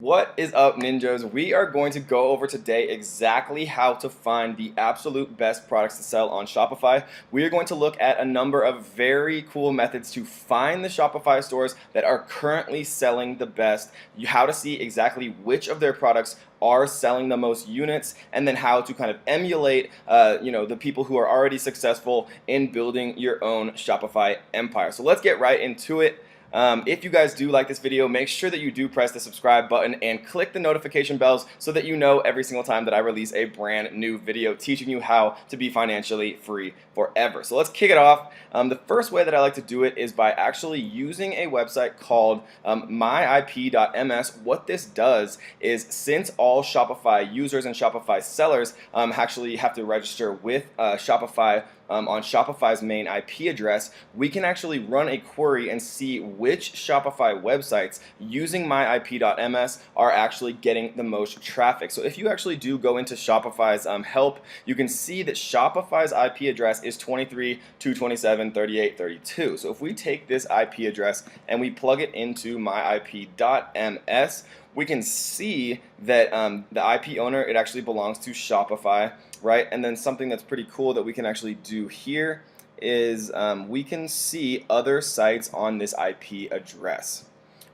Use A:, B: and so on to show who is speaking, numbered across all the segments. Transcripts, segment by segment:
A: What is up, ninjas? We are going to go over today exactly how to find the absolute best products to sell on Shopify. We are going to look at a number of very cool methods to find the Shopify stores that are currently selling the best, how to see exactly which of their products are selling the most units, and then how to kind of emulate the people who are already successful in building your own Shopify empire. So let's get right into it. If you guys do like this video, make sure that you do press the subscribe button and click the notification bells so that you know every single time that I release a brand new video teaching you how to be financially free forever. So let's kick it off. The first way that I like to do it is by actually using a website called myip.ms. What this does is, since all Shopify users and Shopify sellers actually have to register with Shopify on Shopify's main IP address, we can actually run a query and see which Shopify websites using myip.ms are actually getting the most traffic. So if you actually do go into Shopify's help, you can see that Shopify's IP address is 23.227.38.32. So if we take this IP address and we plug it into myip.ms, we can see that the IP owner, it actually belongs to Shopify, right? And then something that's pretty cool that we can actually do here is we can see other sites on this IP address,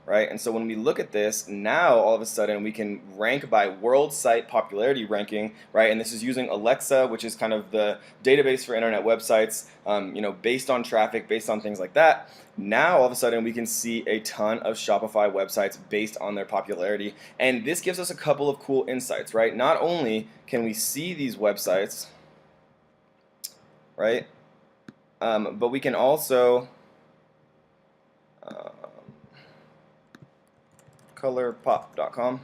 A: right? And so when we look at this, now all of a sudden we can rank by world site popularity ranking, right? And this is using Alexa, which is kind of the database for internet websites, based on traffic, based on things like that. Now all of a sudden we can see a ton of Shopify websites based on their popularity, and this gives us a couple of cool insights, right? Not only can we see these websites, right, but we can also colorpop.com.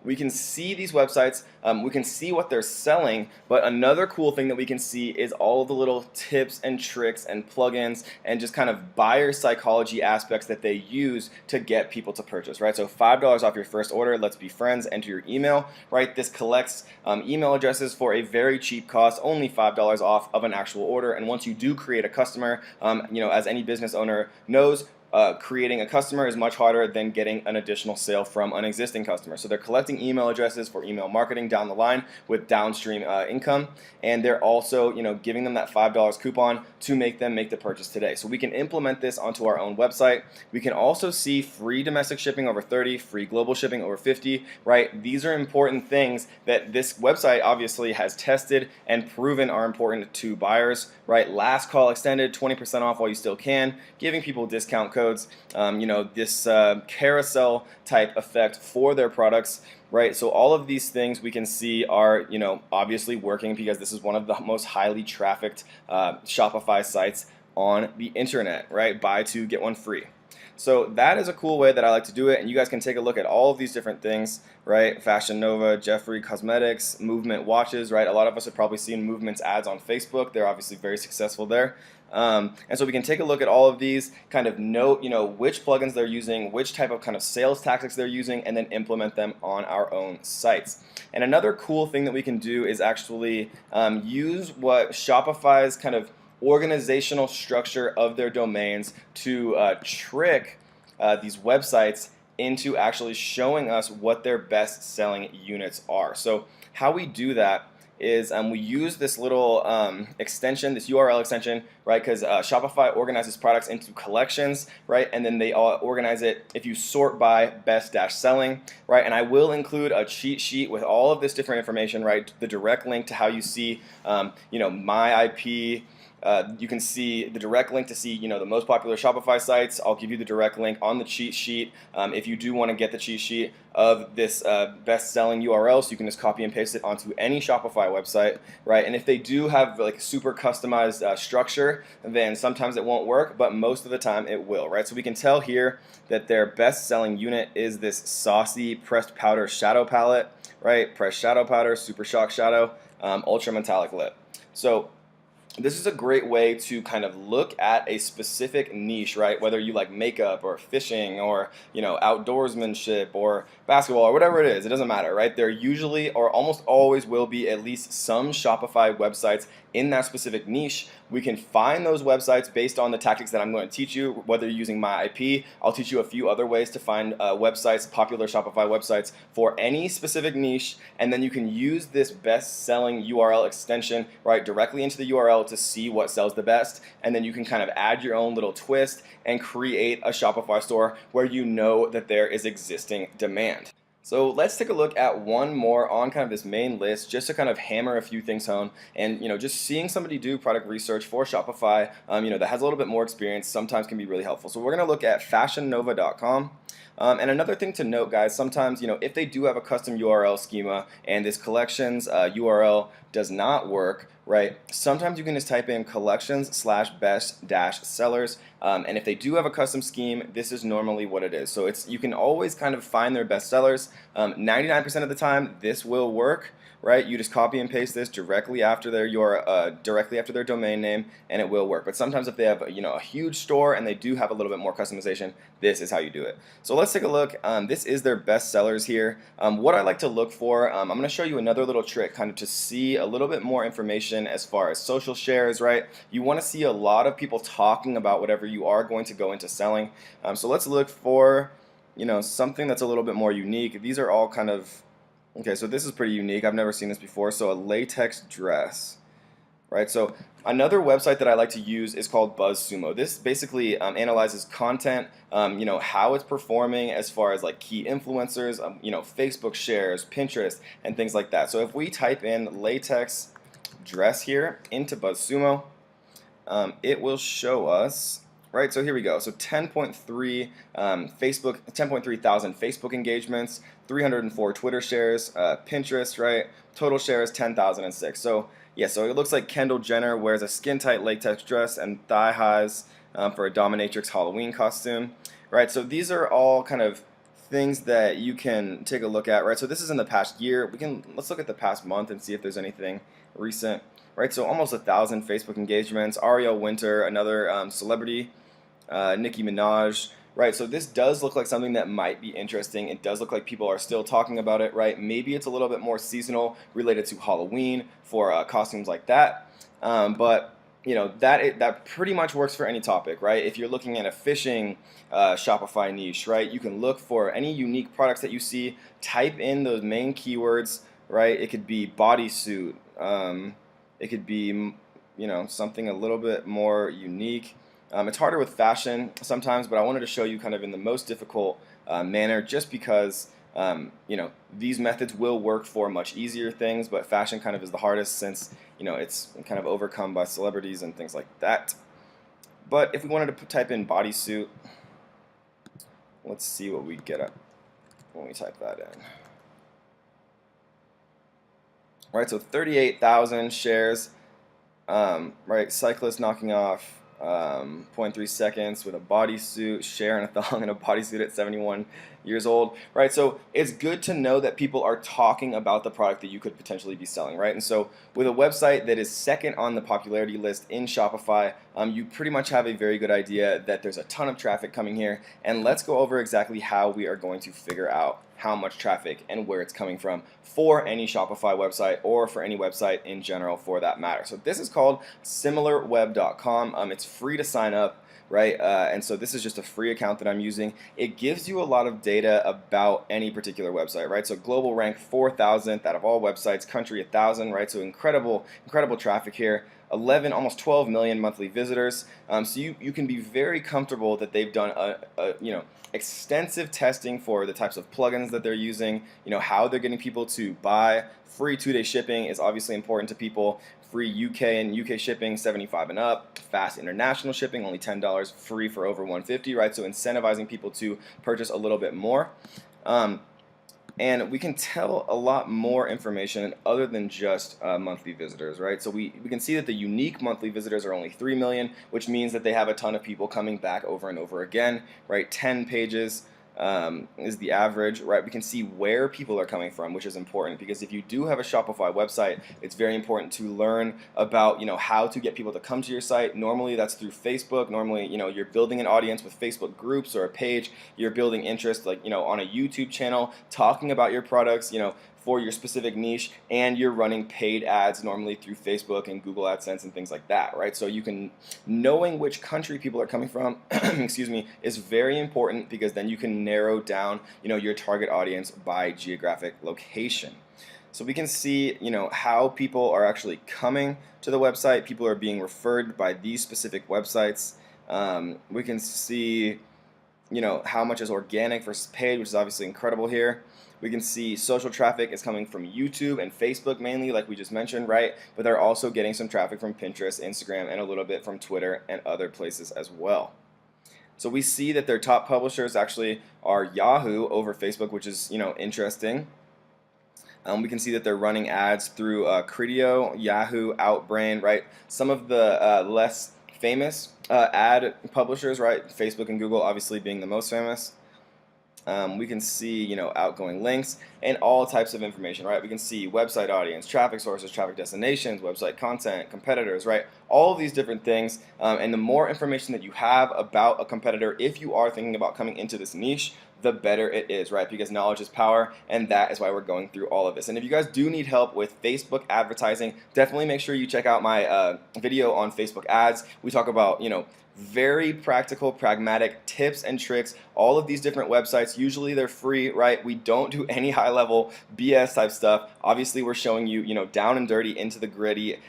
A: We can see these websites, we can see what they're selling, but another cool thing that we can see is all of the little tips and tricks and plugins and just kind of buyer psychology aspects that they use to get people to purchase, right? So $5 off your first order, let's be friends, enter your email, right? This collects email addresses for a very cheap cost, only $5 off of an actual order. And once you do create a customer, as any business owner knows, creating a customer is much harder than getting an additional sale from an existing customer. So they're collecting email addresses for email marketing down the line with downstream income, and they're also giving them that $5 coupon to make them make the purchase today. So we can implement this onto our own website. We can also see free domestic shipping over 30, free global shipping over 50, right? These are important things that this website obviously has tested and proven are important to buyers, right? Last call extended, 20% off while you still can, giving people discount codes, this carousel type effect for their products, right? So all of these things we can see are, obviously working because this is one of the most highly trafficked Shopify sites on the internet, right? Buy two, get one free. So that is a cool way that I like to do it, and you guys can take a look at all of these different things, right? Fashion Nova, Jeffrey Cosmetics, Movement Watches, right? A lot of us have probably seen Movement's ads on Facebook. They're obviously very successful there. And so we can take a look at all of these, kind of note, which plugins they're using, which type of kind of sales tactics they're using, and then implement them on our own sites. And another cool thing that we can do is actually use what Shopify's kind of organizational structure of their domains to trick these websites into actually showing us what their best selling units are. So how we do that is we use this little extension, this URL extension, right? Because Shopify organizes products into collections, right? And then they all organize it if you sort by best-selling, right? And I will include a cheat sheet with all of this different information, right? The direct link to how you see, my IP. You can see the direct link to see the most popular Shopify sites. I'll give you the direct link on the cheat sheet if you do want to get the cheat sheet of this best-selling URL, so you can just copy and paste it onto any Shopify website, right? And if they do have like a super customized structure, then sometimes it won't work, but most of the time it will, right? So we can tell here that their best-selling unit is this saucy pressed powder shadow palette, right? Pressed shadow powder, super shock shadow, ultra metallic lip. So this is a great way to kind of look at a specific niche, right? Whether you like makeup or fishing or, outdoorsmanship or basketball or whatever it is, it doesn't matter, right? There usually or almost always will be at least some Shopify websites in that specific niche. We can find those websites based on the tactics that I'm going to teach you, whether you're using my IP. I'll teach you a few other ways to find websites, popular Shopify websites for any specific niche, and then you can use this best-selling URL extension, right, directly into the URL to see what sells the best, and then you can kind of add your own little twist and create a Shopify store where you know that there is existing demand. So let's take a look at one more on kind of this main list just to kind of hammer a few things home. And just seeing somebody do product research for Shopify, that has a little bit more experience sometimes can be really helpful. So we're going to look at fashionnova.com. And another thing to note, guys, sometimes, if they do have a custom URL schema and this collections URL does not work, right, sometimes you can just type in collections/best-sellers. And if they do have a custom scheme, this is normally what it is. So you can always kind of find their best sellers. 99% of the time, this will work. Right, you just copy and paste this directly after their domain name, and it will work. But sometimes if they have a huge store and they do have a little bit more customization, this is how you do it. So let's take a look. This is their best sellers here. What I like to look for, I'm going to show you another little trick, kind of to see a little bit more information as far as social shares. Right, you want to see a lot of people talking about whatever you are going to go into selling. So let's look for something that's a little bit more unique. These are all kind of okay, so this is pretty unique. I've never seen this before. So a latex dress, right? So another website that I like to use is called BuzzSumo. This basically analyzes content, how it's performing as far as like key influencers, Facebook shares, Pinterest, and things like that. So if we type in latex dress here into BuzzSumo, it will show us. Right, so here we go. So 10.3 thousand Facebook engagements, 304 Twitter shares, Pinterest, right? Total shares 10,006. So yeah, so it looks like Kendall Jenner wears a skin-tight latex dress and thigh highs for a dominatrix Halloween costume, right? So these are all kind of things that you can take a look at, right? So this is in the past year. Let's look at the past month and see if there's anything recent. Right, so almost 1,000 Facebook engagements. Ariel Winter, another celebrity, Nicki Minaj. Right, so this does look like something that might be interesting. It does look like people are still talking about it. Right, maybe it's a little bit more seasonal, related to Halloween for costumes like that. But that pretty much works for any topic. Right, if you're looking at a fishing Shopify niche, right, you can look for any unique products that you see. Type in those main keywords. Right, it could be bodysuit. It could be, something a little bit more unique. It's harder with fashion sometimes, but I wanted to show you kind of in the most difficult manner just because, these methods will work for much easier things, but fashion kind of is the hardest since, it's kind of overcome by celebrities and things like that. But if we wanted to type in bodysuit, let's see what we get up when we type that in. Right, so 38,000 shares, right, cyclist knocking off 0.3 seconds with a bodysuit, share and a thong in a bodysuit at 71 years old, right? So it's good to know that people are talking about the product that you could potentially be selling, right? And so with a website that is second on the popularity list in Shopify, you pretty much have a very good idea that there's a ton of traffic coming here. And let's go over exactly how we are going to figure out how much traffic and where it's coming from for any Shopify website or for any website in general for that matter. So this is called similarweb.com. It's free to sign up, right? And so this is just a free account that I'm using. It gives you a lot of data about any particular website, right? So global rank 4,000th out of all websites, country 1,000, right? So incredible traffic here. 11, almost 12 million monthly visitors. So you can be very comfortable that they've done extensive testing for the types of plugins that they're using, how they're getting people to buy. Free 2-day shipping is obviously important to people. Free UK shipping, 75 and up. Fast international shipping, only $10. Free for over 150, right? So incentivizing people to purchase a little bit more. And we can tell a lot more information other than just monthly visitors, right? So we can see that the unique monthly visitors are only 3 million, which means that they have a ton of people coming back over and over again, right? 10 pages is the average, right? We can see where people are coming from, which is important, because if you do have a Shopify website, it's very important to learn about, how to get people to come to your site. Normally that's through Facebook. Normally, you're building an audience with Facebook groups or a page. You're building interest, like, on a YouTube channel, talking about your products, for your specific niche, and you're running paid ads normally through Facebook and Google AdSense and things like that, right? So knowing which country people are coming from, excuse me, is very important, because then you can narrow down, your target audience by geographic location. So we can see, how people are actually coming to the website. People are being referred by these specific websites. We can see, how much is organic versus paid, which is obviously incredible here. We can see social traffic is coming from YouTube and Facebook mainly, like we just mentioned, right? But they're also getting some traffic from Pinterest, Instagram, and a little bit from Twitter and other places as well. So we see that their top publishers actually are Yahoo over Facebook, which is, interesting. We can see that they're running ads through Criteo, Yahoo, Outbrain, right? Some of the less famous ad publishers, right? Facebook and Google obviously being the most famous. We can see, outgoing links and all types of information, right? We can see website audience, traffic sources, traffic destinations, website content, competitors, right? All of these different things. And the more information that you have about a competitor, if you are thinking about coming into this niche, the better it is, right? Because knowledge is power, and that is why we're going through all of this. And if you guys do need help with Facebook advertising, definitely make sure you check out my video on Facebook ads. We talk about, very practical, pragmatic tips and tricks. All of these different websites, usually they're free, right? We don't do any high-level BS type stuff. Obviously, we're showing you, down and dirty into the gritty,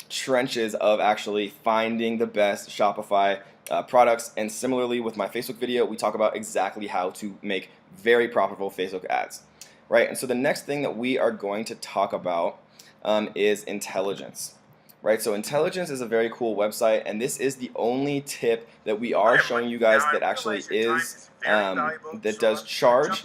A: trenches of actually finding the best Shopify products. And similarly with my Facebook video, we talk about exactly how to make very profitable Facebook ads, right? And so the next thing that we are going to talk about is intelligence. Right, so Intelligence is a very cool website, and this is the only tip that we are showing you guys that actually is that does charge.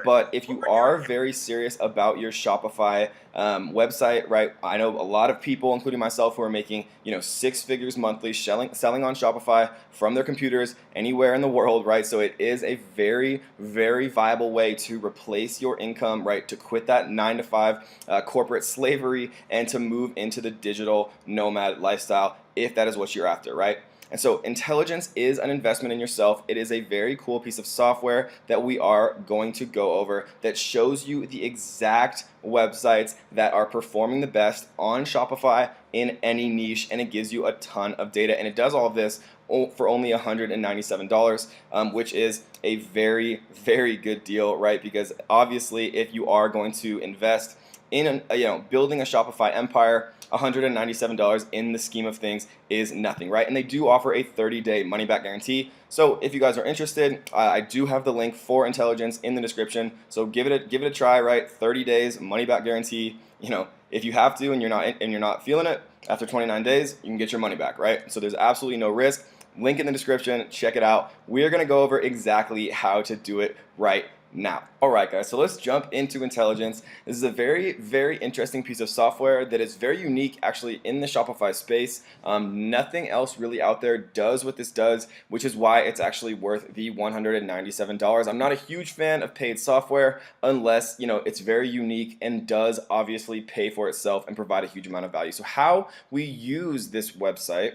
A: But if you are very serious about your Shopify website, right, I know a lot of people, including myself, who are making 6 figures monthly selling on Shopify from their computers anywhere in the world, right? So it is a very, very viable way to replace your income, right? To quit that 9-to-5 corporate slavery and to move into the digital nomad lifestyle, if that is what you're after, right? And so Intelligence is an investment in yourself. It is a very cool piece of software that we are going to go over that shows you the exact websites that are performing the best on Shopify in any niche, and it gives you a ton of data. And it does all of this for only $197, which is a very, very good deal, right? Because obviously, if you are going to invest in building a Shopify empire, $197 in the scheme of things is nothing, right? And they do offer a 30-day money-back guarantee. So if you guys are interested, I do have the link for Intelligence in the description. So give it a try, right? 30 days money-back guarantee. If you have to and you're not feeling it after 29 days, you can get your money back, right? So there's absolutely no risk. Link in the description. Check it out. We're gonna go over exactly how to do it right now. Alright guys, so let's jump into Intelligence. This is a very, very interesting piece of software that is very unique actually in the Shopify space. Nothing else really out there does what this does, which is why it's actually worth the $197. I'm not a huge fan of paid software unless it's very unique and does obviously pay for itself and provide a huge amount of value. So how we use this website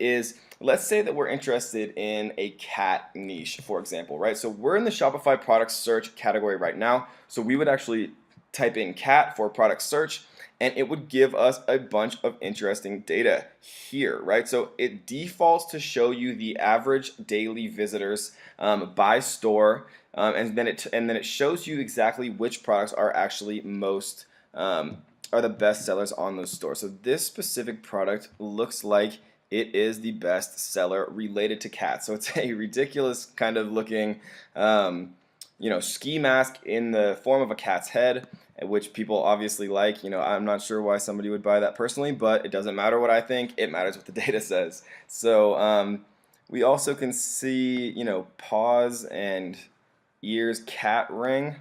A: is, let's say that we're interested in a cat niche, for example, right? So we're in the Shopify product search category right now. So we would actually type in cat for product search, and it would give us a bunch of interesting data here, right? So it defaults to show you the average daily visitors by store, and then it shows you exactly which products are actually most are the best sellers on those stores. So this specific product looks like it is the best seller related to cats. So it's a ridiculous kind of looking ski mask in the form of a cat's head, which people obviously like. I'm not sure why somebody would buy that personally, but it doesn't matter what I think. It matters what the data says. So we also can see, paws and ears cat ring.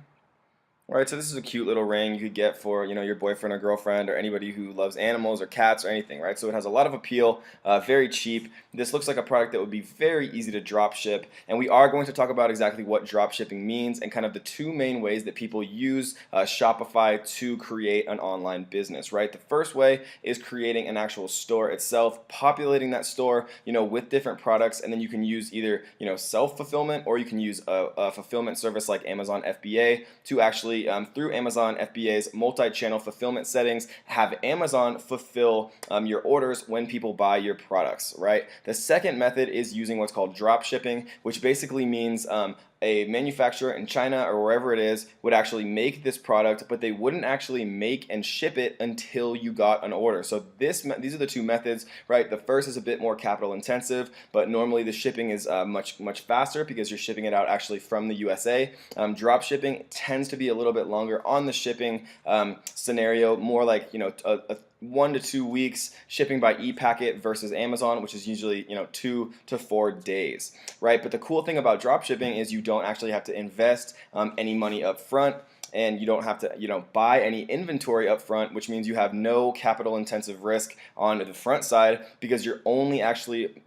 A: Right, so this is a cute little ring you could get for, your boyfriend or girlfriend or anybody who loves animals or cats or anything, right? So it has a lot of appeal, very cheap. This looks like a product that would be very easy to drop ship, and we are going to talk about exactly what drop shipping means and kind of the two main ways that people use Shopify to create an online business, right? The first way is creating an actual store itself, populating that store, with different products, and then you can use either, self-fulfillment, or you can use a fulfillment service like Amazon FBA to actually through Amazon FBA's multi-channel fulfillment settings, have Amazon fulfill your orders when people buy your products, right? The second method is using what's called drop shipping, which basically means a manufacturer in China or wherever it is would actually make this product, but they wouldn't actually make and ship it until you got an order. So these are the two methods, right? The first is a bit more capital intensive, but normally the shipping is much faster because you're shipping it out actually from the USA. Drop shipping tends to be a little bit longer on the shipping scenario, more like a 1 to 2 weeks shipping by e-packet versus Amazon, which is usually 2 to 4 days, right? But the cool thing about drop shipping is you don't actually have to invest any money up front, and you don't have to buy any inventory up front, which means you have no capital intensive risk on the front side because you're only actually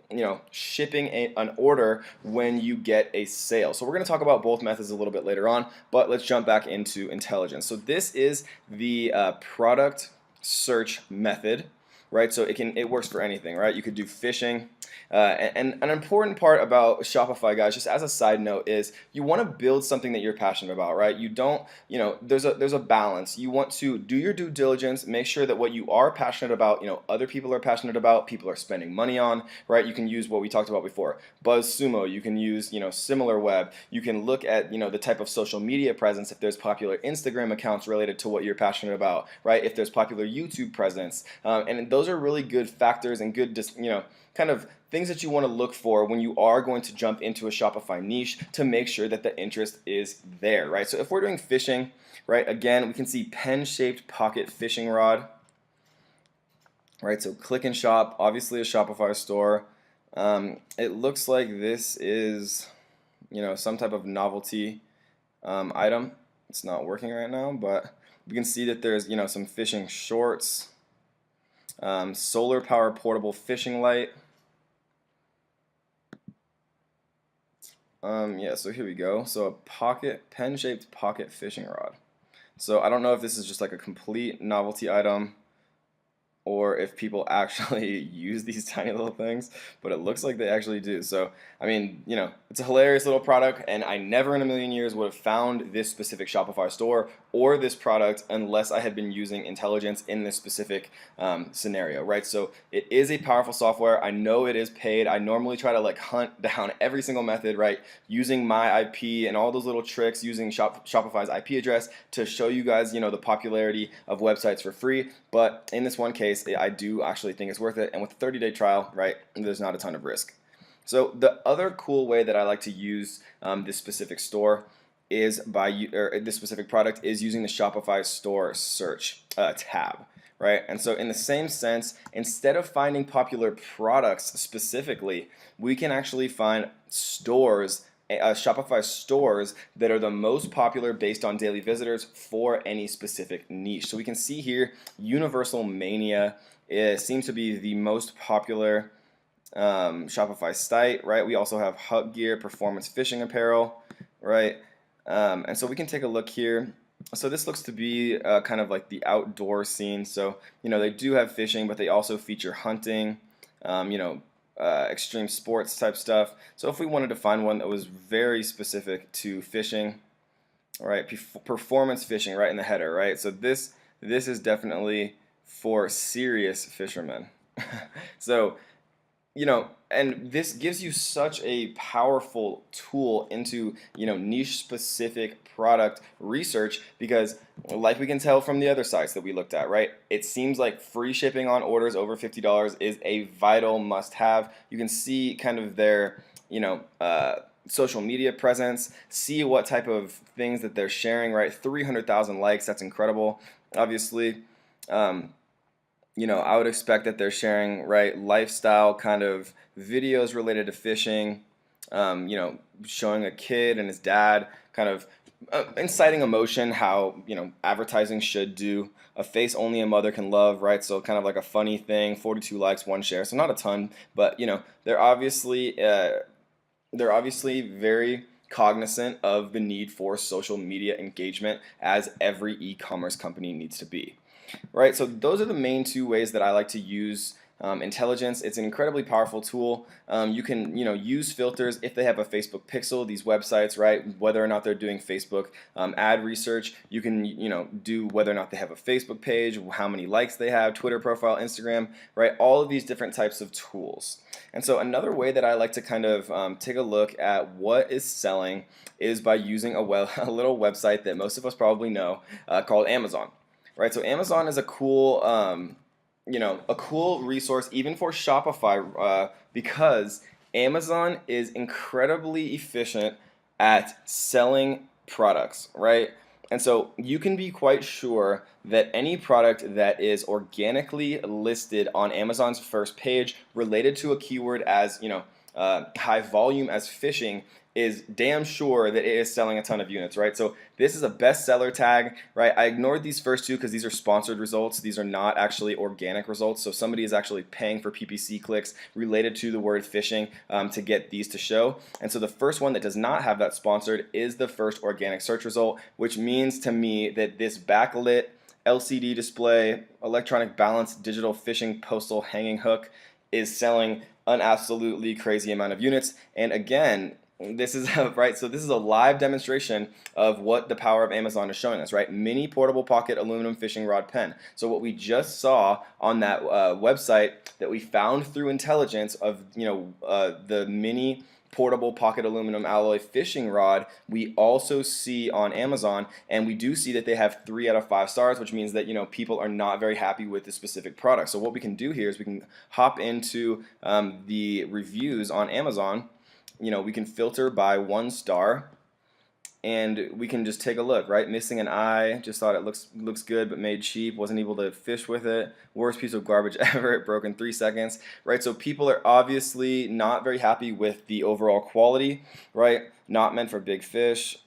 A: shipping an order when you get a sale. So we're going to talk about both methods a little bit later on, but let's jump back into intelligence. So this is the product search method, right? So it works for anything, right? You could do fishing, and an important part about Shopify, guys, just as a side note, is you want to build something that you're passionate about, right? You don't, there's a balance. You want to do your due diligence, make sure that what you are passionate about, other people are passionate about, people are spending money on, right? You can use what we talked about before, BuzzSumo. You can use, SimilarWeb. You can look at, the type of social media presence, if there's popular Instagram accounts related to what you're passionate about, right? If there's popular YouTube presence, and those are really good factors and good, kind of things that you want to look for when you are going to jump into a Shopify niche to make sure that the interest is there, right? So if we're doing fishing, right, again, we can see pen-shaped pocket fishing rod, right? So click and shop, obviously a Shopify store. It looks like this is, some type of novelty item. It's not working right now, but we can see that there's, some fishing shorts, solar power portable fishing light. Yeah, so here we go. So a pen-shaped pocket fishing rod. So I don't know if this is just like a complete novelty item or if people actually use these tiny little things, but it looks like they actually do. So, I mean, it's a hilarious little product, and I never in a million years would have found this specific Shopify store or this product unless I had been using intelligence in this specific scenario, right? So it is a powerful software. I know it is paid. I normally try to hunt down every single method, right? Using my IP and all those little tricks, using Shopify's IP address to show you guys, the popularity of websites for free. But in this one case, I do actually think it's worth it. And with a 30-day trial, right, there's not a ton of risk. So the other cool way that I like to use this specific store is this specific product is using the Shopify store search tab, right? And so in the same sense, instead of finding popular products specifically, we can actually find stores, Shopify stores that are the most popular based on daily visitors for any specific niche. So we can see here, Universal Mania seems to be the most popular Shopify site, right? We also have Hut Gear, performance fishing apparel, right? And so we can take a look here. So this looks to be kind of like the outdoor scene. So, they do have fishing, but they also feature hunting, extreme sports type stuff. So if we wanted to find one that was very specific to fishing, right, performance fishing right in the header, right? So this is definitely for serious fishermen. So, and this gives you such a powerful tool into, niche specific product research because like we can tell from the other sites that we looked at, right? It seems like free shipping on orders over $50 is a vital must have. You can see kind of their, social media presence, see what type of things that they're sharing, right? 300,000 likes, that's incredible. Obviously, I would expect that they're sharing, right, lifestyle kind of videos related to fishing, showing a kid and his dad kind of inciting emotion, how advertising should do. A face only a mother can love, right? So kind of like a funny thing. 42 likes, 1 share, so not a ton, but they're obviously very cognizant of the need for social media engagement, as every e-commerce company needs to be. Right, so those are the main two ways that I like to use intelligence. It's an incredibly powerful tool. You can use filters if they have a Facebook pixel. These websites, right, whether or not they're doing Facebook ad research. You can do whether or not they have a Facebook page, how many likes they have, Twitter profile, Instagram, right? All of these different types of tools. And so another way that I like to kind of take a look at what is selling is by using a little website that most of us probably know called Amazon. Right, so Amazon is a cool, a cool resource even for Shopify because Amazon is incredibly efficient at selling products, right? And so you can be quite sure that any product that is organically listed on Amazon's first page related to a keyword as, high volume as fishing is damn sure that it is selling a ton of units, right? So this is a bestseller tag, right? I ignored these first two because these are sponsored results. These are not actually organic results. So somebody is actually paying for PPC clicks related to the word fishing to get these to show. And so the first one that does not have that sponsored is the first organic search result, which means to me that this backlit LCD display, electronic balance, digital fishing postal hanging hook is selling an absolutely crazy amount of units. And again, this is this is a live demonstration of what the power of Amazon is showing us, right? Mini portable pocket aluminum fishing rod pen. So what we just saw on that website that we found through intelligence of the mini portable pocket aluminum alloy fishing rod, we also see on Amazon, and we do see that they have 3 out of 5 stars, which means that people are not very happy with the specific product. So what we can do here is we can hop into the reviews on Amazon. We can filter by 1 star, and we can just take a look, right? Missing an eye, just thought it looks good but made cheap, wasn't able to fish with it, worst piece of garbage ever, it broke in 3 seconds, right? So people are obviously not very happy with the overall quality, right? Not meant for big fish.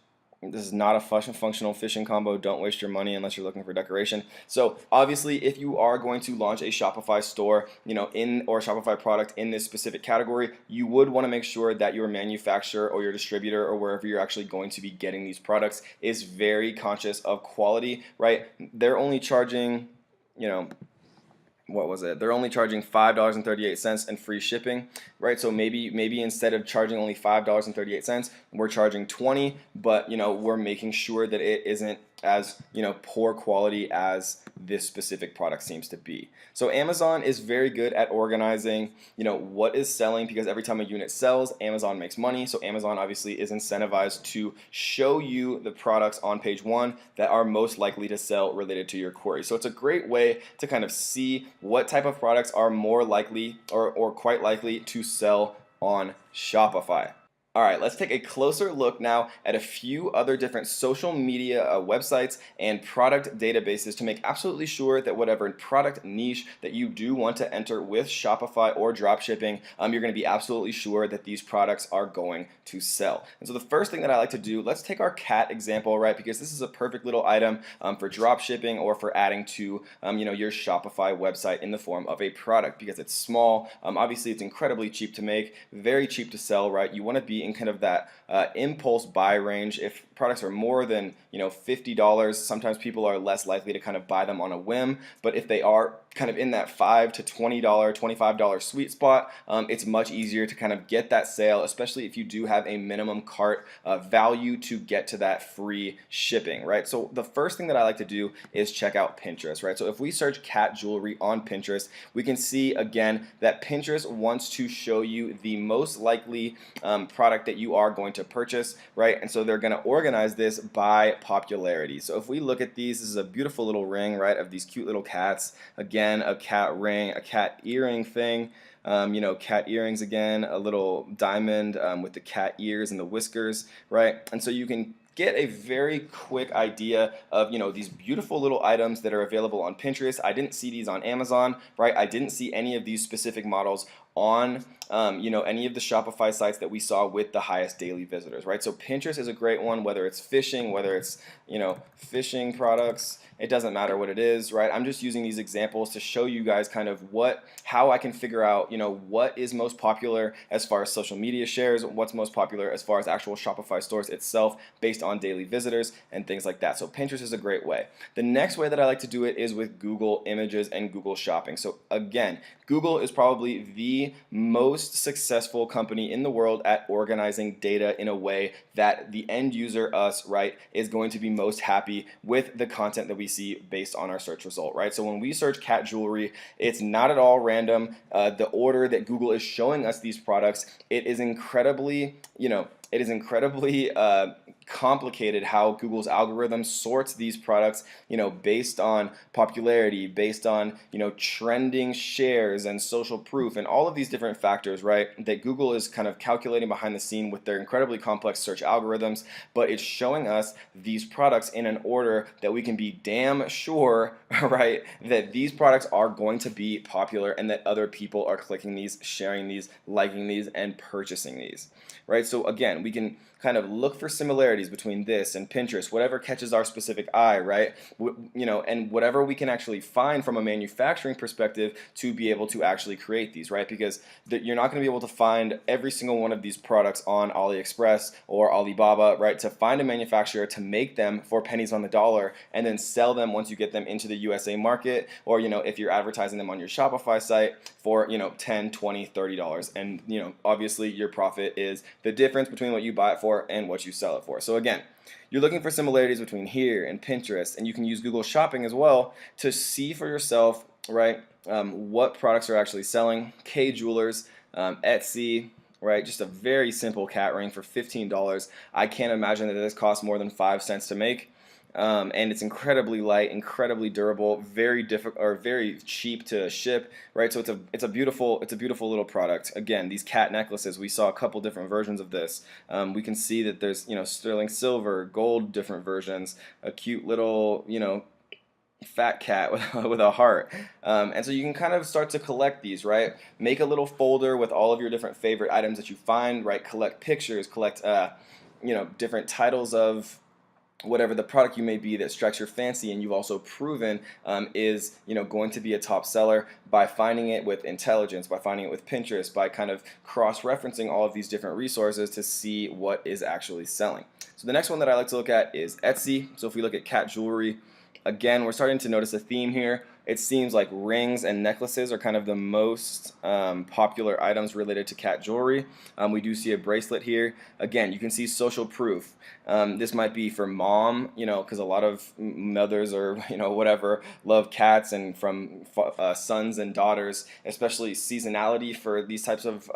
A: This is not a functional fishing combo. Don't waste your money unless you're looking for decoration. So obviously, if you are going to launch a Shopify store, or a Shopify product in this specific category, you would want to make sure that your manufacturer or your distributor or wherever you're actually going to be getting these products is very conscious of quality, right? They're only charging, what was it? They're only charging $5.38 and free shipping, right? So maybe instead of charging only $5.38, we're charging $20, but we're making sure that it isn't as poor quality as this specific product seems to be. So Amazon is very good at organizing what is selling, because every time a unit sells, Amazon makes money. So Amazon obviously is incentivized to show you the products on page 1 that are most likely to sell related to your query. So it's a great way to kind of see what type of products are more likely or quite likely to sell on Shopify. All right, let's take a closer look now at a few other different social media websites and product databases to make absolutely sure that whatever product niche that you do want to enter with Shopify or dropshipping, you're going to be absolutely sure that these products are going to sell. And so the first thing that I like to do, let's take our cat example, right? Because this is a perfect little item for dropshipping or for adding to your Shopify website in the form of a product, because it's small. Obviously, it's incredibly cheap to make, very cheap to sell, right? You want to be in kind of that impulse buy range. If products are more than $50, sometimes people are less likely to kind of buy them on a whim. But if they are kind of in that $5 to $20, $25 sweet spot, it's much easier to kind of get that sale, especially if you do have a minimum cart value to get to that free shipping, right? So the first thing that I like to do is check out Pinterest, right? So if we search cat jewelry on Pinterest, we can see again that Pinterest wants to show you the most likely product that you are going to purchase, right? And so they're going to organize this by popularity. So if we look at these, this is a beautiful little ring, right, of these cute little cats. Again, a cat ring, a cat earring thing. Cat earrings again, a little diamond with the cat ears and the whiskers, right? And so you can get a very quick idea of these beautiful little items that are available on Pinterest. I didn't see these on Amazon, right? I didn't see any of these specific models on any of the Shopify sites that we saw with the highest daily visitors, right? So Pinterest is a great one, whether it's fishing, whether it's, fishing products, it doesn't matter what it is, right? I'm just using these examples to show you guys kind of how I can figure out, what is most popular as far as social media shares, what's most popular as far as actual Shopify stores itself based on daily visitors and things like that. So Pinterest is a great way. The next way that I like to do it is with Google Images and Google Shopping. So again, Google is probably the most successful company in the world at organizing data in a way that the end user, us, right, is going to be most happy with the content that we see based on our search result, right? So when we search cat jewelry, it's not at all random. The order that Google is showing us these products, it is incredibly, complicated how Google's algorithm sorts these products, based on popularity, based on, trending shares and social proof and all of these different factors, right, that Google is kind of calculating behind the scene with their incredibly complex search algorithms, but it's showing us these products in an order that we can be damn sure, right, that these products are going to be popular and that other people are clicking these, sharing these, liking these, and purchasing these, right? So again, we can kind of look for similarities between this and Pinterest, whatever catches our specific eye, right? And whatever we can actually find from a manufacturing perspective to be able to actually create these, right? Because you're not going to be able to find every single one of these products on Aliexpress or Alibaba, right? To find a manufacturer to make them for pennies on the dollar and then sell them once you get them into the USA market, or if you're advertising them on your Shopify site for $10, $20, $30, and obviously your profit is the difference between what you buy it for and what you sell it for. So again, you're looking for similarities between here and Pinterest, and you can use Google Shopping as well to see for yourself, right, what products are actually selling. K Jewelers, Etsy, right, just a very simple cat ring for $15. I can't imagine that this costs more than 5 cents to make. And it's incredibly light, incredibly durable, very very cheap to ship, right? So it's a beautiful little product. Again, these cat necklaces, we saw a couple different versions of this. We can see that there's sterling silver, gold, different versions, a cute little fat cat with a heart, and so you can kind of start to collect these, right? Make a little folder with all of your different favorite items that you find, right? Collect pictures, collect different titles of whatever the product you may be that strikes your fancy and you've also proven is going to be a top seller by finding it with intelligence, by finding it with Pinterest, by kind of cross-referencing all of these different resources to see what is actually selling. So the next one that I like to look at is Etsy. So if we look at cat jewelry, again, we're starting to notice a theme here. It seems like rings and necklaces are kind of the most popular items related to cat jewelry. We do see a bracelet here. Again, you can see social proof. This might be for mom, because a lot of mothers or whatever love cats, and from sons and daughters, especially seasonality for these types of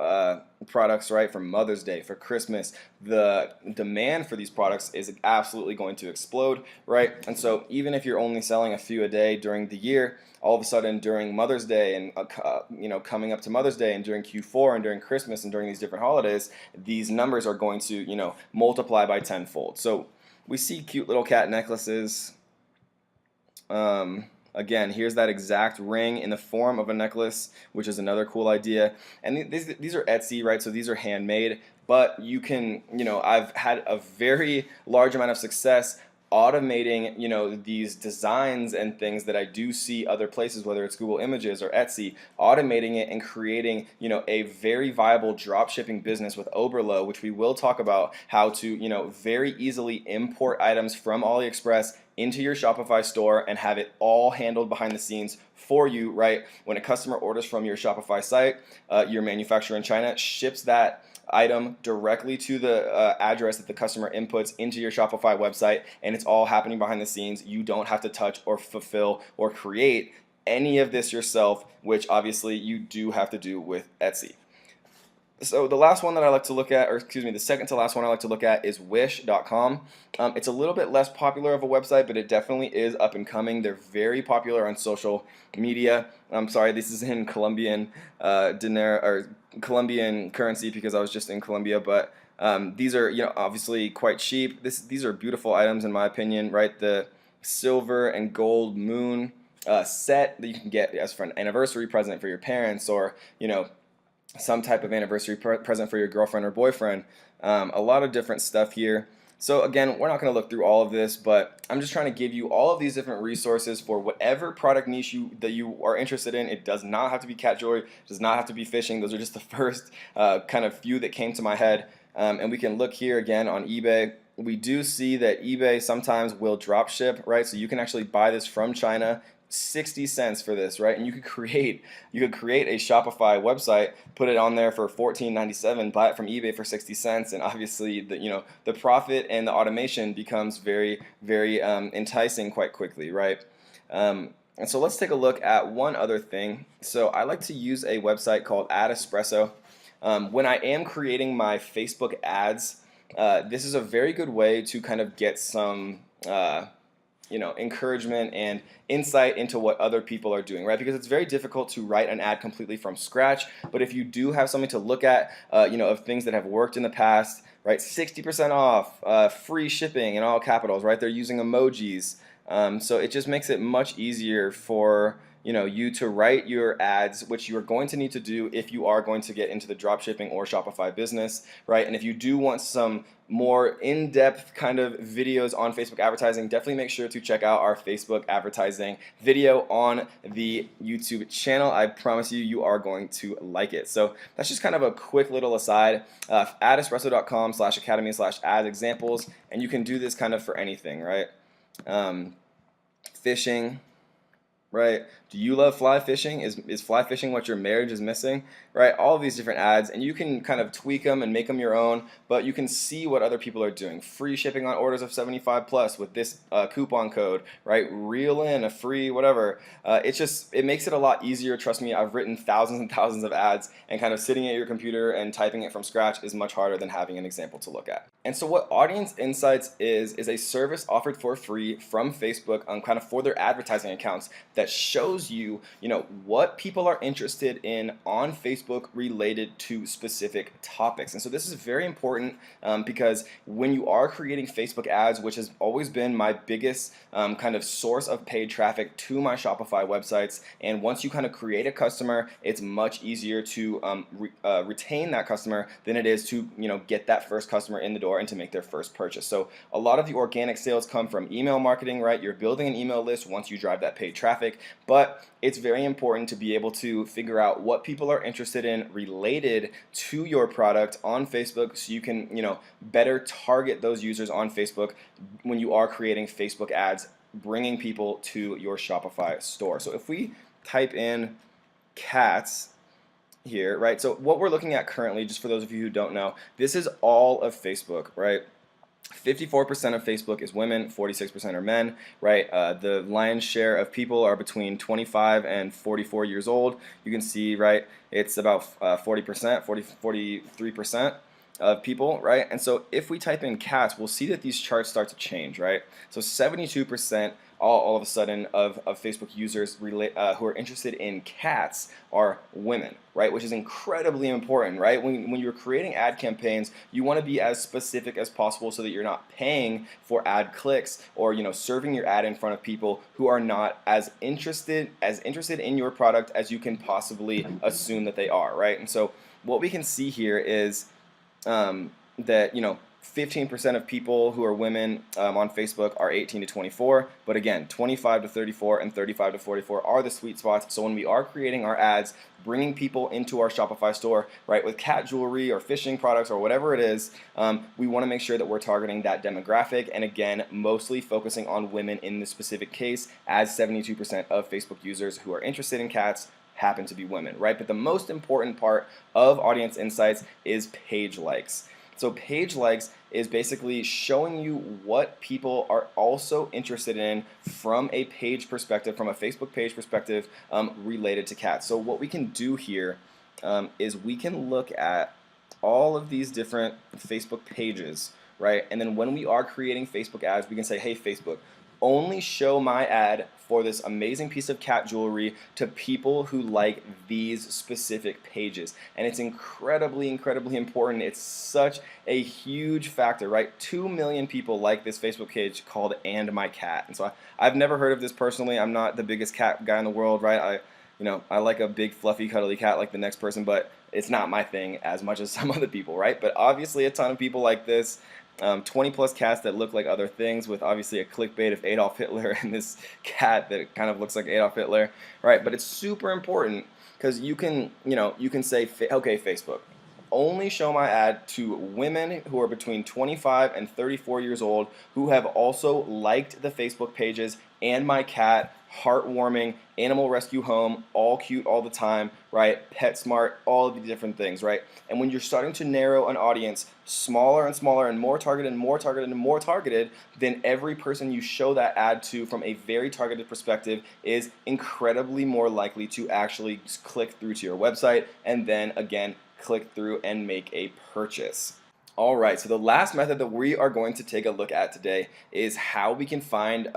A: products, right? For Mother's Day, for Christmas, the demand for these products is absolutely going to explode, right? And so even if you're only selling a few a day during the year, all of a sudden during Mother's Day and coming up to Mother's Day and during Q4 and during Christmas and during these different holidays, these numbers are going to multiply by tenfold. So we see cute little cat necklaces. Again, here's that exact ring in the form of a necklace, which is another cool idea. And these are Etsy, right? So these are handmade, but you can, I've had a very large amount of success automating, these designs and things that I do see other places, whether it's Google Images or Etsy, automating it and creating, a very viable drop shipping business with Oberlo, which we will talk about how to, very easily import items from AliExpress into your Shopify store and have it all handled behind the scenes for you, right? When a customer orders from your Shopify site, your manufacturer in China ships that item directly to the address that the customer inputs into your Shopify website, and it's all happening behind the scenes. You don't have to touch or fulfill or create any of this yourself, which obviously you do have to do with Etsy. So the last one that I like to look at, or excuse me, the second to last one I like to look at is wish.com. It's a little bit less popular of a website, but it definitely is up and coming. They're very popular on social media. I'm sorry, this is in Colombian dinero or Colombian currency because I was just in Colombia, but these are obviously quite cheap. These are beautiful items in my opinion, right? The silver and gold moon set that you can get as for an anniversary present for your parents, or some type of anniversary present for your girlfriend or boyfriend. A lot of different stuff here. So again, we're not going to look through all of this, but I'm just trying to give you all of these different resources for whatever product niche that you are interested in. It does not have to be cat jewelry, it does not have to be fishing. Those are just the first kind of few that came to my head. And we can look here again on eBay. We do see that eBay sometimes will drop ship, right? So you can actually buy this from China, 60 cents for this, right? And you could create a Shopify website, put it on there for $14.97, buy it from eBay for 60 cents, and obviously the profit and the automation becomes very, very enticing quite quickly, right? And so let's take a look at one other thing. So I like to use a website called Aliexpess. When I am creating my Facebook ads, this is a very good way to kind of get some encouragement and insight into what other people are doing, right? Because it's very difficult to write an ad completely from scratch. But if you do have something to look at, of things that have worked in the past, right? 60% off, free shipping in all capitals, right? They're using emojis. So it just makes it much easier for you to write your ads, which you are going to need to do if you are going to get into the dropshipping or Shopify business, right? And if you do want some more in-depth kind of videos on Facebook advertising, definitely make sure to check out our Facebook advertising video on the YouTube channel. I promise you are going to like it. So that's just kind of a quick little aside. Adespresso.com/academy/ad examples, and you can do this kind of for anything, right? Fishing. Right? Do you love fly fishing? Is fly fishing what your marriage is missing? Right? All of these different ads, and you can kind of tweak them and make them your own, but you can see what other people are doing. Free shipping on orders of 75 plus with this coupon code, right? Reel in a free whatever. It makes it a lot easier. Trust me, I've written thousands and thousands of ads, and kind of sitting at your computer and typing it from scratch is much harder than having an example to look at. And so what Audience Insights is a service offered for free from Facebook on kind of for their advertising accounts that shows you, what people are interested in on Facebook related to specific topics. And so this is very important because when you are creating Facebook ads, which has always been my biggest kind of source of paid traffic to my Shopify websites, and once you kind of create a customer, it's much easier to retain that customer than it is to get that first customer in the door and to make their first purchase. So a lot of the organic sales come from email marketing, right? You're building an email list once you drive that paid traffic, but it's very important to be able to figure out what people are interested in related to your product on Facebook, so you can better target those users on Facebook when you are creating Facebook ads, bringing people to your Shopify store. So if we type in cats here, right? So what we're looking at currently, just for those of you who don't know, this is all of Facebook, right? 54% of Facebook is women, 46% are men, right? The lion's share of people are between 25 and 44 years old. You can see, right, it's about 40%, 43% of people, right? And so if we type in cats, we'll see that these charts start to change, right? So 72% all of a sudden of Facebook users who are interested in cats are women, right? Which is incredibly important, right? When you're creating ad campaigns, you want to be as specific as possible so that you're not paying for ad clicks or serving your ad in front of people who are not as interested in your product as you can possibly assume that they are, right? And so what we can see here is that 15% of people who are women on Facebook are 18 to 24, but again, 25 to 34 and 35 to 44 are the sweet spots. So when we are creating our ads, bringing people into our Shopify store, right, with cat jewelry or fishing products or whatever it is, we want to make sure that we're targeting that demographic, and again, mostly focusing on women in this specific case, as 72% of Facebook users who are interested in cats happen to be women, right? But the most important part of Audience Insights is page likes. So page likes is basically showing you what people are also interested in from a page perspective, from a Facebook page perspective, related to cats. So what we can do here is we can look at all of these different Facebook pages, right? And then when we are creating Facebook ads, we can say, hey, Facebook, only show my ad for this amazing piece of cat jewelry to people who like these specific pages. And it's incredibly, incredibly important. It's such a huge factor, right? 2 million people like this Facebook page called And My Cat. And so I've never heard of this personally. I'm not the biggest cat guy in the world, right? I like a big fluffy cuddly cat like the next person, but it's not my thing as much as some other people, right? But obviously a ton of people like this. 20 plus cats that look like other things, with obviously a clickbait of Adolf Hitler and this cat that kind of looks like Adolf Hitler, right? But it's super important because you can say, okay, Facebook, only show my ad to women who are between 25 and 34 years old who have also liked the Facebook pages and my cat, heartwarming, animal rescue home, all cute all the time, right? PetSmart, all of the different things, right? And when you're starting to narrow an audience smaller and smaller and more targeted and more targeted and more targeted, then every person you show that ad to from a very targeted perspective is incredibly more likely to actually click through to your website and then again click through and make a purchase. All right, so the last method that we are going to take a look at today is how we can find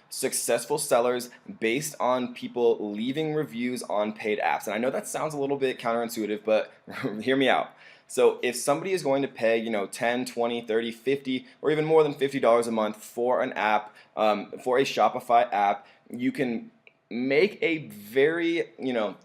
A: successful sellers based on people leaving reviews on paid apps. And I know that sounds a little bit counterintuitive, but hear me out. So if somebody is going to pay, 10, 20, 30, 50, or even more than $50 a month for an app, for a Shopify app, you can make a very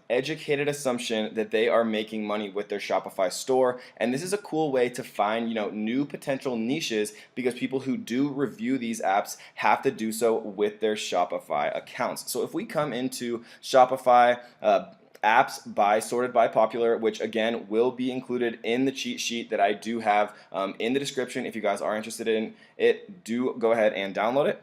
A: educated assumption that they are making money with their Shopify store. And this is a cool way to find new potential niches, because people who do review these apps have to do so with their Shopify accounts. So if we come into Shopify apps sorted by popular, which again will be included in the cheat sheet that I do have in the description. If you guys are interested in it, do go ahead and download it.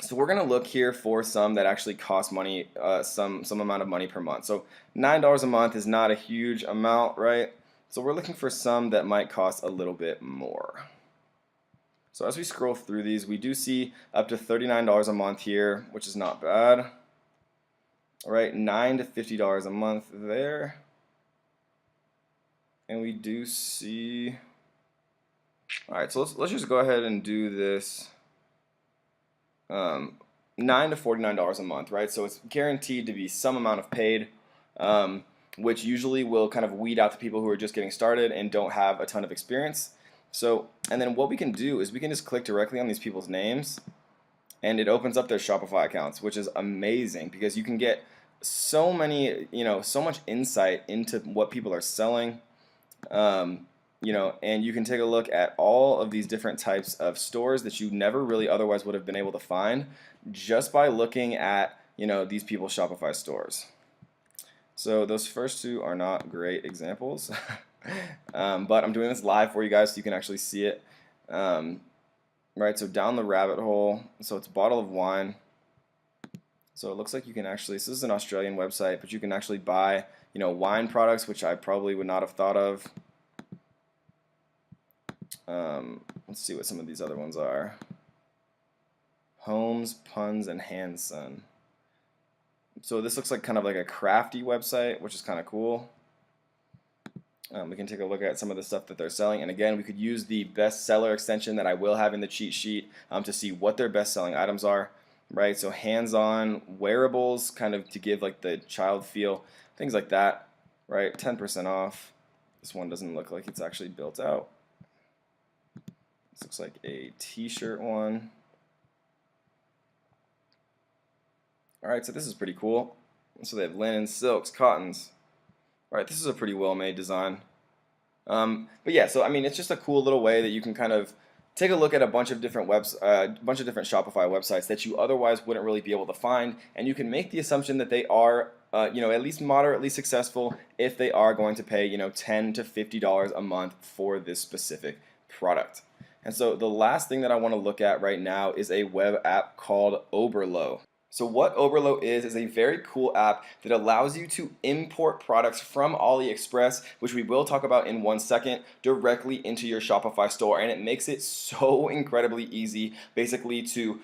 A: So we're gonna look here for some that actually cost money, some amount of money per month. So $9 a month is not a huge amount, right? So we're looking for some that might cost a little bit more. So as we scroll through these, we do see up to $39 a month here, which is not bad. All right, $9 to $50 a month there. And we do see, all right, so let's just go ahead and do this. $9 to $49 a month, right? So it's guaranteed to be some amount of paid, which usually will kind of weed out the people who are just getting started and don't have a ton of experience. So, and then what we can do is we can just click directly on these people's names, and it opens up their Shopify accounts, which is amazing because you can get so many, so much insight into what people are selling. And you can take a look at all of these different types of stores that you never really otherwise would have been able to find just by looking at, these people's Shopify stores. So those first two are not great examples, but I'm doing this live for you guys so you can actually see it. Right, so down the rabbit hole, so it's a bottle of wine. So it looks like you can actually, so this is an Australian website, but you can actually buy, wine products, which I probably would not have thought of. Let's see what some of these other ones are. Homes, Puns, and Handsun. So this looks like kind of like a crafty website, which is kind of cool. We can take a look at some of the stuff that they're selling. And again, we could use the bestseller extension that I will have in the cheat sheet to see what their best-selling items are. Right, so hands-on wearables, kind of to give like the child feel, things like that. Right, 10% off. This one doesn't look like it's actually built out. This looks like a t-shirt one. Alright, so this is pretty cool. So they have linen, silks, cottons. Alright, this is a pretty well-made design. But yeah, so I mean, it's just a cool little way that you can kind of take a look at a bunch of different Shopify websites that you otherwise wouldn't really be able to find, and you can make the assumption that they are, at least moderately successful if they are going to pay, $10 to $50 a month for this specific product. And so the last thing that I want to look at right now is a web app called Oberlo. So what Oberlo is a very cool app that allows you to import products from Aliexpress, which we will talk about in 1 second, directly into your Shopify store. And it makes it so incredibly easy, basically, to,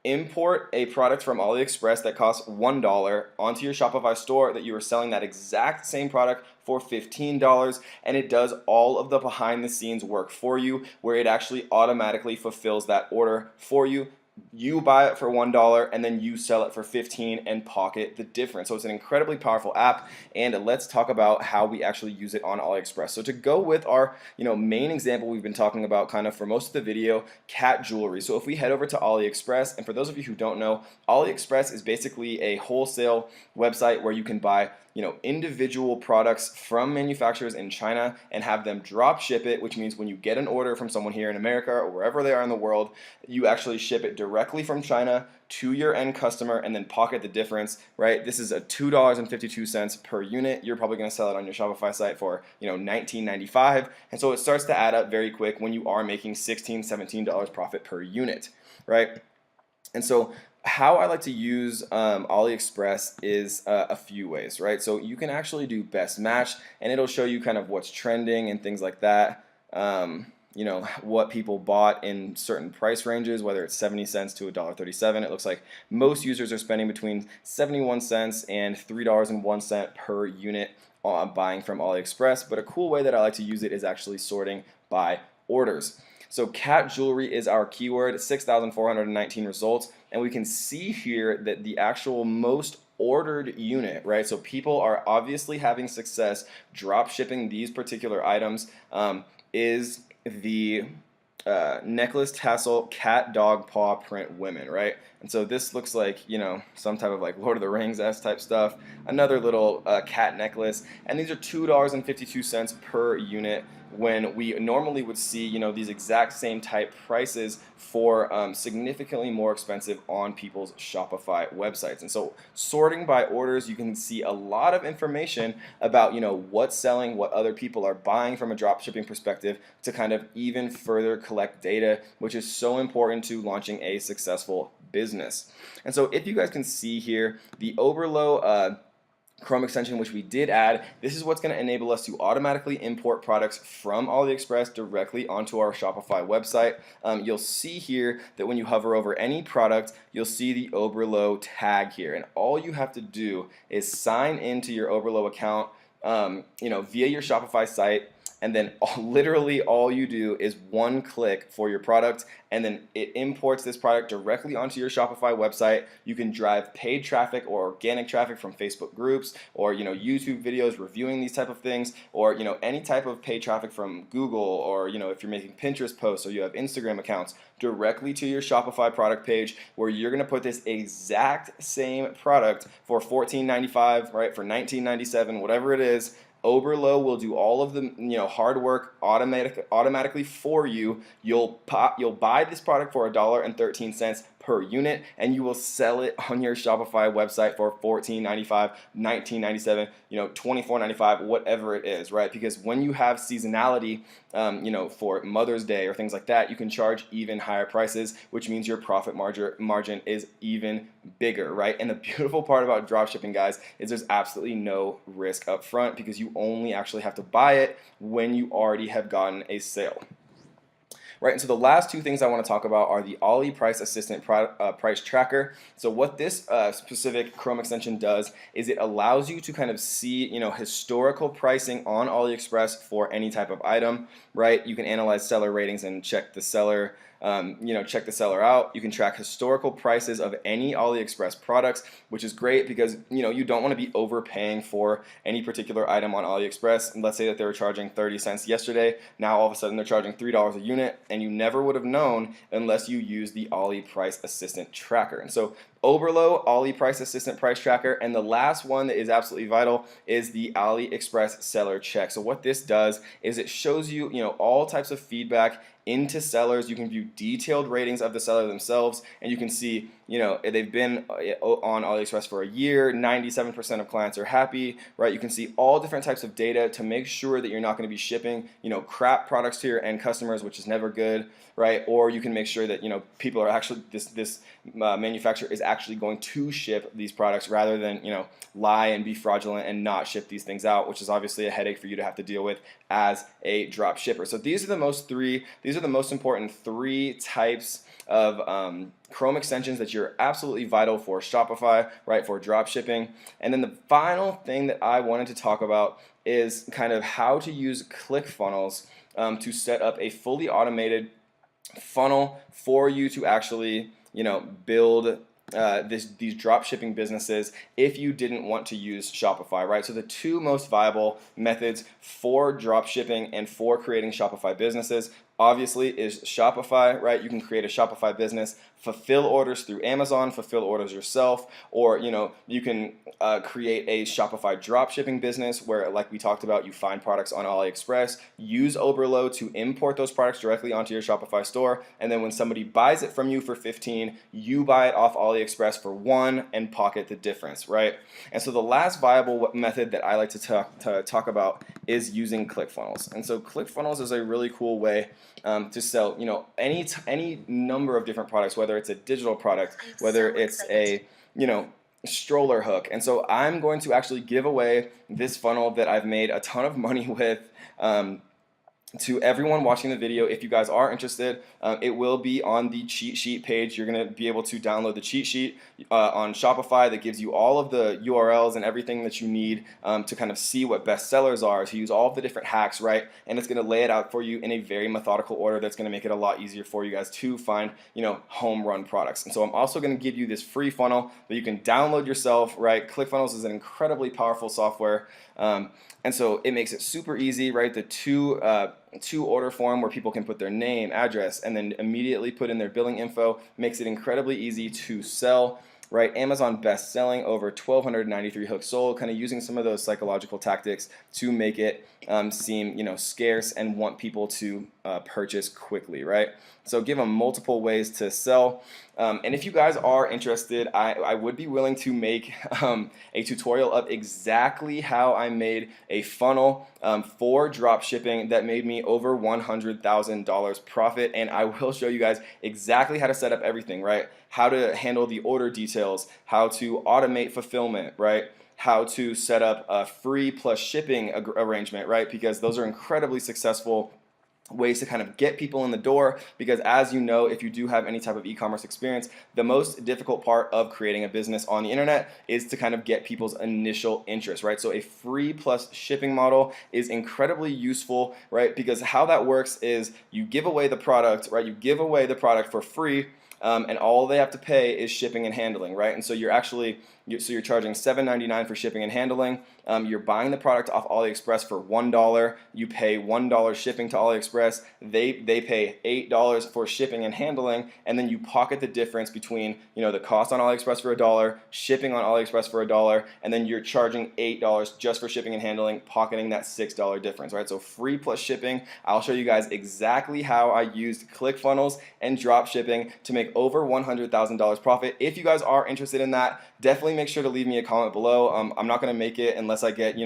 A: import a product from Aliexpress that costs $1 onto your Shopify store that you are selling that exact same product for $15, and it does all of the behind the scenes work for you, where it actually automatically fulfills that order for you you buy it for $1 and then you sell it for 15 and pocket the difference. So it's an incredibly powerful app, and let's talk about how we actually use it on AliExpress. So to go with our main example we've been talking about kind of for most of the video, cat jewelry. So if we head over to AliExpress, and for those of you who don't know, AliExpress is basically a wholesale website where you can buy individual products from manufacturers in China and have them drop ship it, which means when you get an order from someone here in America or wherever they are in the world, you actually ship it directly from China to your end customer and then pocket the difference, right? This is a $2.52 per unit. You're probably going to sell it on your Shopify site for, $19.95. And so it starts to add up very quick when you are making $16, $17 profit per unit, right? And so how I like to use AliExpress is a few ways, right? So you can actually do best match, and it'll show you kind of what's trending and things like that. What people bought in certain price ranges, whether it's 70 cents to $1.37. It looks like most users are spending between 71 cents and $3.01 per unit buying from AliExpress. But a cool way that I like to use it is actually sorting by orders. So cat jewelry is our keyword, 6,419 results, and we can see here that the actual most ordered unit, right? So people are obviously having success drop shipping these particular items, is the necklace tassel cat dog paw print women, right? And so this looks like, some type of like Lord of the Rings-esque type stuff. Another little cat necklace, and these are $2.52 per unit, when we normally would see, these exact same type prices for significantly more expensive on people's Shopify websites. And so sorting by orders, you can see a lot of information about, what's selling, what other people are buying from a drop shipping perspective, to kind of even further collect data, which is so important to launching a successful business. And so if you guys can see here, the Oberlo Chrome extension, which we did add, this is what's going to enable us to automatically import products from AliExpress directly onto our Shopify website. You'll see here that when you hover over any product, you'll see the Oberlo tag here, and all you have to do is sign into your Oberlo account, via your Shopify site. And then literally all you do is one click for your product, and then it imports this product directly onto your Shopify website. You can drive paid traffic or organic traffic from Facebook groups, or YouTube videos reviewing these type of things, or any type of paid traffic from Google, or if you're making Pinterest posts or you have Instagram accounts, directly to your Shopify product page, where you're going to put this exact same product for $14.95, right, for $19.97, whatever it is. Oberlo will do all of the hard work automatically for you. You'll buy this product for $1.13 per unit, and you will sell it on your Shopify website for $14.95, $19.97, $24.95, whatever it is, right? Because when you have seasonality, for Mother's Day or things like that, you can charge even higher prices, which means your profit margin is even bigger, right? And the beautiful part about dropshipping, guys, is there's absolutely no risk up front, because you only actually have to buy it when you already have gotten a sale. Right, and so the last two things I want to talk about are the Ali Price Assistant price tracker. So what this specific Chrome extension does is it allows you to kind of see, historical pricing on AliExpress for any type of item. Right, you can analyze seller ratings and check the seller. Check the seller out. You can track historical prices of any AliExpress products, which is great because you don't want to be overpaying for any particular item on AliExpress. And let's say that they were charging 30 cents yesterday. Now all of a sudden they're charging $3 a unit, and you never would have known unless you use the Ali Price Assistant tracker. And so Oberlo, Ali Price Assistant price tracker, and the last one that is absolutely vital is the AliExpress seller check. So what this does is it shows you, all types of feedback into sellers. You can view detailed ratings of the seller themselves, and you can see, they've been on AliExpress for a year, 97% of clients are happy, right? You can see all different types of data to make sure that you're not going to be shipping, crap products to your end customers, which is never good, right? Or you can make sure that, people are actually, this manufacturer is actually going to ship these products rather than, lie and be fraudulent and not ship these things out, which is obviously a headache for you to have to deal with as a drop shipper. So these are the most important three types of Chrome extensions that you're absolutely vital for Shopify, right, for drop shipping. And then the final thing that I wanted to talk about is kind of how to use ClickFunnels to set up a fully automated funnel for you to actually build these drop shipping businesses if you didn't want to use Shopify, right? So the two most viable methods for drop shipping and for creating Shopify businesses obviously is Shopify, right? You can create a Shopify business, fulfill orders through Amazon, fulfill orders yourself, or you can create a Shopify drop shipping business where, like we talked about, you find products on Aliexpress, use Oberlo to import those products directly onto your Shopify store, and then when somebody buys it from you for 15, you buy it off Aliexpress for 1 and pocket the difference, right? And so the last viable method that I like to talk about is using ClickFunnels. And so ClickFunnels is a really cool way to sell, any number of different products, whether it's a digital product, whether it's a, stroller hook. And so I'm going to actually give away this funnel that I've made a ton of money with, to everyone watching the video. If you guys are interested, it will be on the cheat sheet page. You're going to be able to download the cheat sheet on Shopify that gives you all of the URLs and everything that you need to kind of see what best sellers are, to use all of the different hacks, right? And it's going to lay it out for you in a very methodical order that's going to make it a lot easier for you guys to find, home run products. And so I'm also going to give you this free funnel that you can download yourself, right? ClickFunnels is an incredibly powerful software. And so it makes it super easy, right? The two order form where people can put their name, address, and then immediately put in their billing info makes it incredibly easy to sell, right? Amazon best selling, over 1,293 hooks sold, kind of using some of those psychological tactics to make it seem, scarce and want people to purchase quickly, right? So give them multiple ways to sell. And if you guys are interested, I would be willing to make a tutorial of exactly how I made a funnel for drop shipping that made me over $100,000 profit. And I will show you guys exactly how to set up everything, right? How to handle the order details, how to automate fulfillment, right? How to set up a free plus shipping arrangement, right? Because those are incredibly successful ways to kind of get people in the door, because as you know, if you do have any type of e-commerce experience, the most difficult part of creating a business on the internet is to kind of get people's initial interest, right? So a free plus shipping model is incredibly useful, right? Because how that works is you give away the product, right? You give away the product for free, and all they have to pay is shipping and handling, right? And so you're charging $7.99 for shipping and handling. You're buying the product off Aliexpress for $1. You pay $1 shipping to Aliexpress. They pay $8 for shipping and handling, and then you pocket the difference between the cost on Aliexpress for $1, shipping on Aliexpress for $1, and then you're charging $8 just for shipping and handling, pocketing that $6 difference, right? So free plus shipping. I'll show you guys exactly how I used ClickFunnels and drop shipping to make over $100,000 profit. If you guys are interested in that, definitely make sure to leave me a comment below. I'm not going to make it unless I get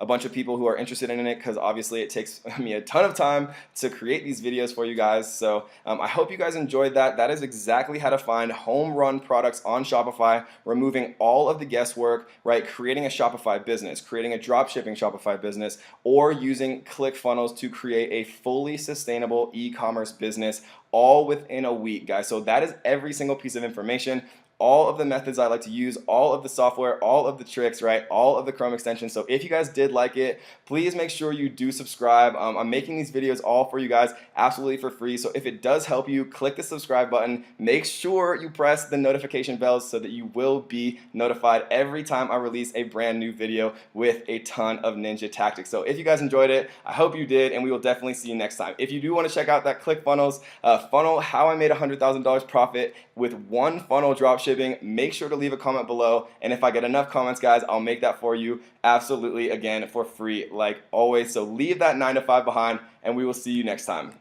A: a bunch of people who are interested in it, because obviously it takes me a ton of time to create these videos for you guys. So I hope you guys enjoyed that. That is exactly how to find home run products on Shopify, removing all of the guesswork, right? Creating a Shopify business, creating a drop shipping Shopify business, or using ClickFunnels to create a fully sustainable e-commerce business all within a week, guys. So that is every single piece of information. All of the methods I like to use, all of the software, all of the tricks, right? All of the Chrome extensions. So if you guys did like it, please make sure you do subscribe. I'm making these videos all for you guys absolutely for free. So if it does help you, click the subscribe button. Make sure you press the notification bells so that you will be notified every time I release a brand new video with a ton of ninja tactics. So if you guys enjoyed it, I hope you did, and we will definitely see you next time. If you do want to check out that ClickFunnels funnel, how I made $100,000 profit with one funnel dropshipping, make sure to leave a comment below, and if I get enough comments, guys, I'll make that for you absolutely, again, for free like always. So leave that 9 to 5 behind, and we will see you next time.